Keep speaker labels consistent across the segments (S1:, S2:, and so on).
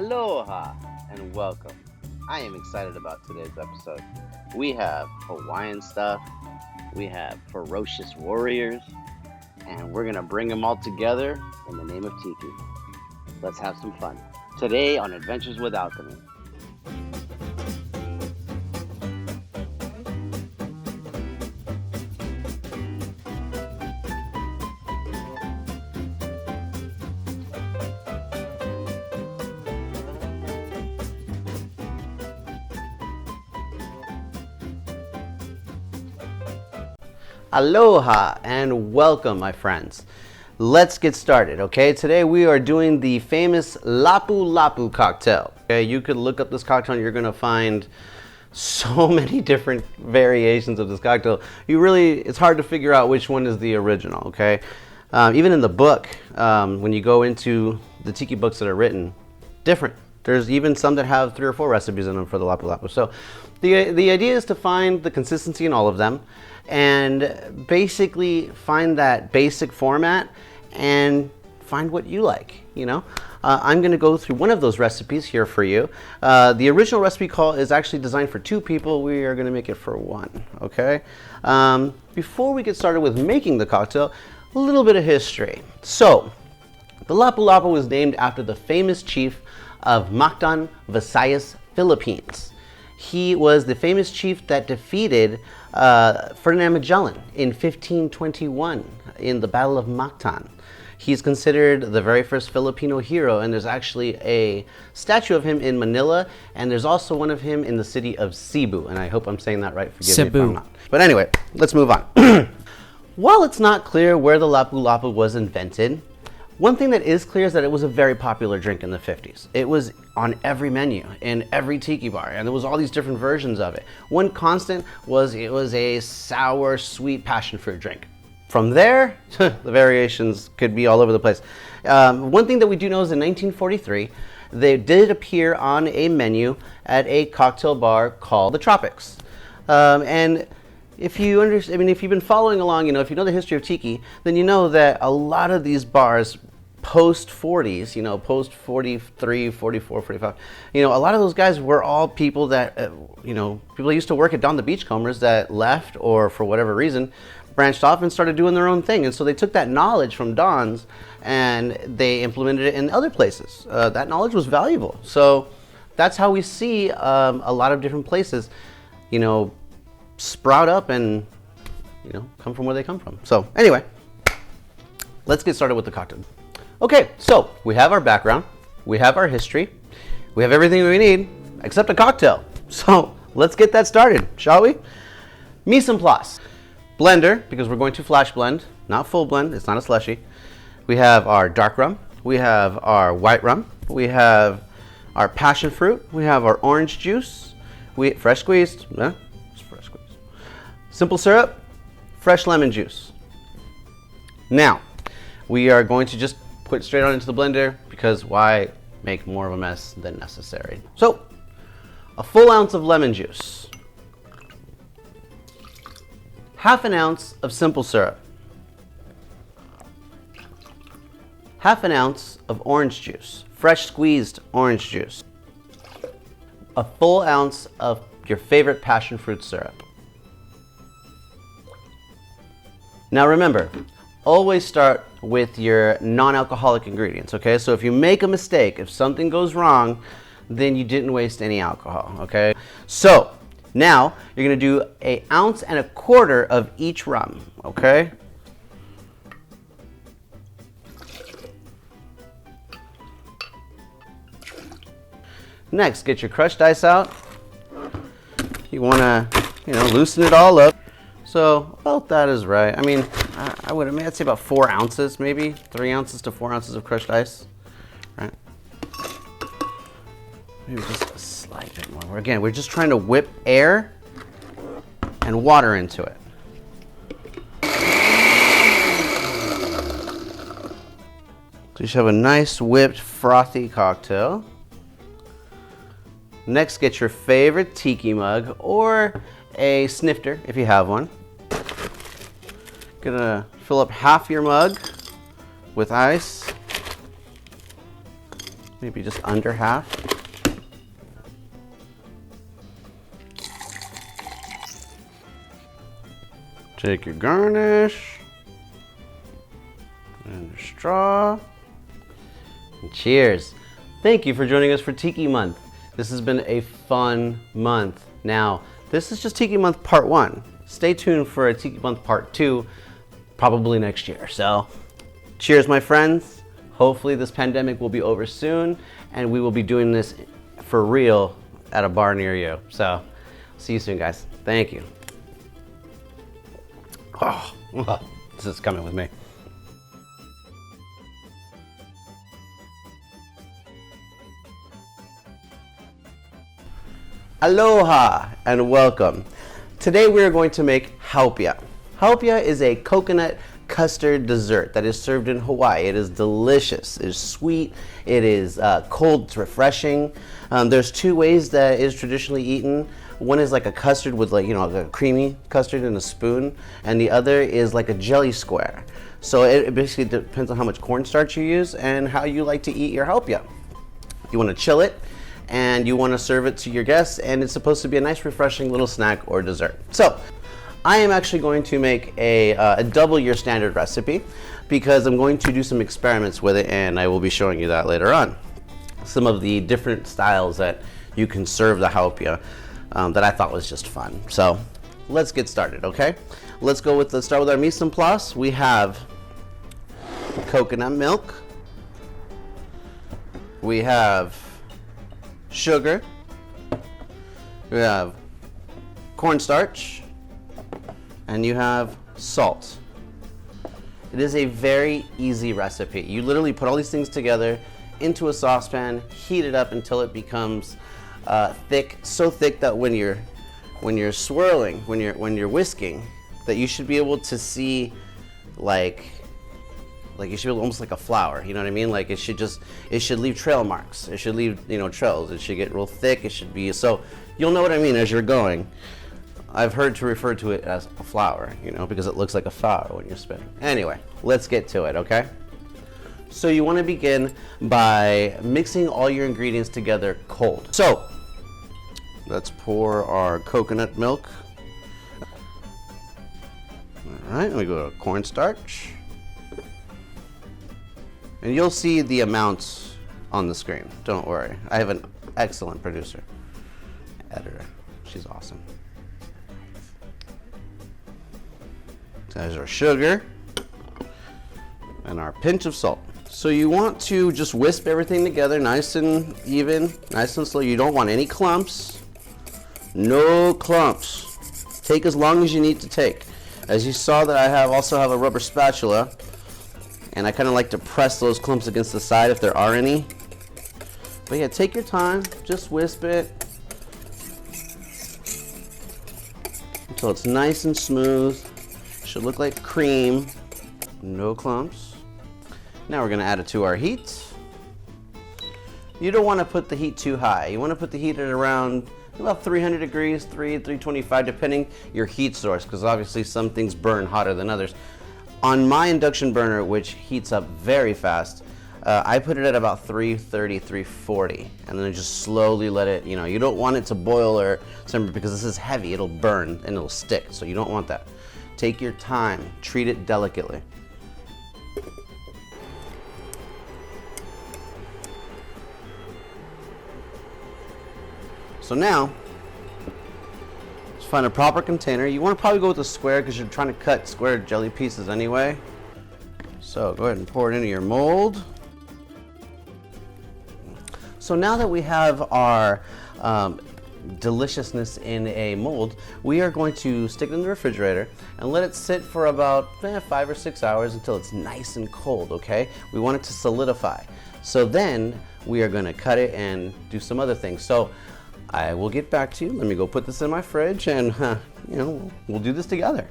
S1: Aloha and welcome. I am excited about today's episode. We have Hawaiian stuff, we have ferocious warriors, and we're going to bring them all together in the name of Tiki. Let's have some fun. Today on Adventures with Alchemy. Aloha and welcome, my friends. Let's get started, okay? Today we are doing the famous Lapu Lapu cocktail. Okay, you could look up this cocktail and you're gonna find so many different variations of this cocktail. It's hard to figure out which one is the original, okay? Even in the book, when you go into the Tiki books that are written, different. There's even some that have 3 or 4 recipes in them for the Lapu Lapu. So the idea is to find the consistency in all of them and basically find that basic format and find what you like, you know. I'm going to go through one of those recipes here for you. The original recipe call is actually designed for 2 people. We are going to make it for 1, okay? Before we get started with making the cocktail, a little bit of history. So, the Lapu Lapu was named after the famous chief of Mactan, Visayas, Philippines. He was the famous chief that defeated Ferdinand Magellan in 1521 in the Battle of Mactan. He's considered the very first Filipino hero, and there's actually a statue of him in Manila, and there's also one of him in the city of Cebu, and I hope I'm saying that right. Forgive me if I'm not. But anyway, let's move on. While it's not clear where the Lapu Lapu was invented, one thing that is clear is that it was a very popular drink in the 50s. It was on every menu, in every tiki bar, and there was all these different versions of it. One constant was it was a sour, sweet passion fruit drink. From there, the variations could be all over the place. One thing that we do know is in 1943, they did appear on a menu at a cocktail bar called the Tropics. And if you understand, I mean, if you've been following along, you know, if you know the history of Tiki, then you know that a lot of these bars post 40s, you know, post 43, 44, 45, you know, a lot of those guys were all people that, you know, people that used to work at Don the Beachcombers that left or for whatever reason branched off and started doing their own thing. And so they took that knowledge from Don's and they implemented it in other places. That knowledge was valuable. So that's how we see a lot of different places, you know, sprout up and, you know, come from where they come from. So anyway, let's get started with the cocktail. Okay, so we have our background, we have our history, we have everything we need except a cocktail. So let's get that started, shall we? Mise en place. Blender, because we're going to flash blend, not full blend, it's not a slushy. We have our dark rum, we have our white rum, we have our passion fruit, we have our orange juice, fresh squeezed, simple syrup, fresh lemon juice. Now, we are going to just put it straight on into the blender because why make more of a mess than necessary? So, a full ounce of lemon juice, half an ounce of simple syrup, half an ounce of orange juice, fresh squeezed orange juice, a full ounce of your favorite passion fruit syrup. Now remember, always start with your non-alcoholic ingredients, okay? So if you make a mistake, if something goes wrong, then you didn't waste any alcohol, okay? So now you're gonna do 1.25 ounces of each rum, okay? Next, get your crushed ice out. You wanna, you know, loosen it all up. So about that is right. I mean, I'd say about 4 ounces, maybe 3 ounces to 4 ounces of crushed ice, right? Maybe just a slight bit more. Again, we're just trying to whip air and water into it. So you should have a nice whipped frothy cocktail. Next, get your favorite tiki mug or a snifter if you have one. Gonna fill up half your mug with ice. maybe just under half. Take your garnish and your straw. And cheers. Thank you for joining us for Tiki Month. This has been a fun month. Now, this is just Tiki Month Part 1. Stay tuned for a Tiki Month Part 2, probably next year. So, cheers, my friends. Hopefully this pandemic will be over soon, and we will be doing this for real at a bar near you. So, see you soon, guys. Thank you. Oh, this is coming with me. Aloha and welcome. Today we are going to make haupia. Haupia is a coconut custard dessert that is served in Hawaii. It is delicious, it is sweet, it is cold, it's refreshing. There's two ways that it is traditionally eaten. One is like a custard with like, a creamy custard in a spoon, and the other is like a jelly square. So it basically depends on how much cornstarch you use and how you like to eat your haupia. You want to chill it, and you want to serve it to your guests, and it's supposed to be a nice refreshing little snack or dessert. So I am actually going to make a double your standard recipe because I'm going to do some experiments with it, and I will be showing you that later on. Some of the different styles that you can serve the haupia that I thought was just fun. So let's get started, okay? Let's start with our mise en place. We have coconut milk. We have sugar. We have cornstarch. And you have salt. It is a very easy recipe. You literally put all these things together into a saucepan, heat it up until it becomes thick, so thick that when you're swirling, when you're whisking, that you should be able to see like you should be almost like a flour. You know what I mean? Like it should leave trail marks. It should leave trails. It should get real thick. It should be so. You'll know what I mean as you're going. I've heard to refer to it as a flour, because it looks like a flour when you're spinning. Anyway, let's get to it, okay? So you want to begin by mixing all your ingredients together cold. So let's pour our coconut milk. All right, we go to cornstarch. And you'll see the amounts on the screen. Don't worry. I have an excellent producer, editor. She's awesome. There's our sugar and our pinch of salt. So you want to just whisk everything together nice and even, nice and slow. You don't want any clumps. No clumps. Take as long as you need to take. As you saw that I also have a rubber spatula, and I kind of like to press those clumps against the side if there are any. But yeah, take your time, just whisk it until it's nice and smooth. Should look like cream, no clumps. Now we're gonna add it to our heat. You don't wanna put the heat too high. You wanna put the heat at around about 300 degrees, 325, depending your heat source, because obviously some things burn hotter than others. On my induction burner, which heats up very fast, I put it at about 330, 340, and then I just slowly let it, you don't want it to boil or something because this is heavy, it'll burn and it'll stick, so you don't want that. Take your time, treat it delicately. So now, let's find a proper container. You want to probably go with a square because you're trying to cut square jelly pieces anyway. So go ahead and pour it into your mold. So now that we have our deliciousness in a mold, we are going to stick it in the refrigerator and let it sit for about 5 or 6 hours until it's nice and cold, okay? We want it to solidify. So then we are going to cut it and do some other things. So I will get back to you. Let me go put this in my fridge and we'll do this together.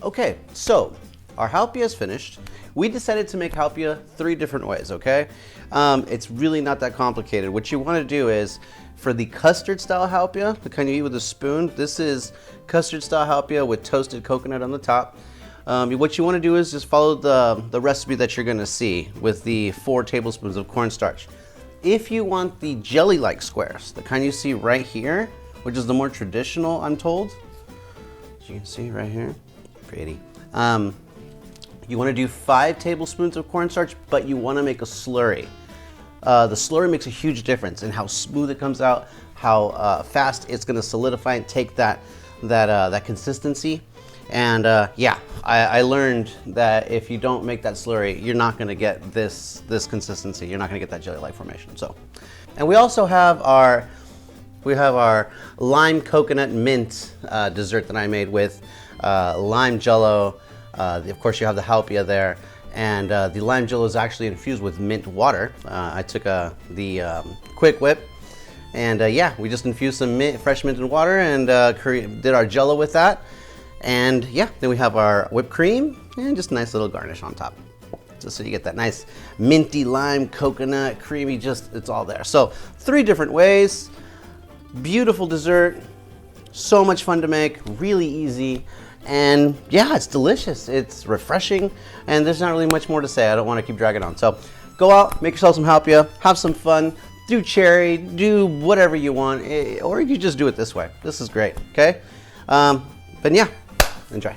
S1: Okay, so our haupia is finished. We decided to make haupia 3 different ways, okay? It's really not that complicated. What you want to do is, for the custard style haupia, the kind you eat with a spoon, this is custard style haupia with toasted coconut on the top. What you want to do is just follow the recipe that you're going to see with the 4 tablespoons of cornstarch. If you want the jelly-like squares, the kind you see right here, which is the more traditional, I'm told, as you can see right here, pretty. You want to do 5 tablespoons of cornstarch, but you want to make a slurry. The slurry makes a huge difference in how smooth it comes out, how fast it's going to solidify and take that consistency. And yeah, I learned that if you don't make that slurry, you're not going to get this consistency. You're not going to get that jelly-like formation. So, and we also have our lime coconut mint dessert that I made with lime jello. Of course, you have the Haupia there, and the lime jello is actually infused with mint water. I took the Quick Whip, and yeah, we just infused some fresh mint and water, and did our jello with that. And yeah, then we have our whipped cream and just a nice little garnish on top. Just so you get that nice minty lime, coconut, creamy, it's all there. So 3 different ways, beautiful dessert, so much fun to make, really easy. And yeah, it's delicious, it's refreshing, and there's not really much more to say. I don't want to keep dragging on. So go out, make yourself some Haupia, have some fun, do cherry, do whatever you want, or you just do it this way. This is great, okay? But yeah, enjoy.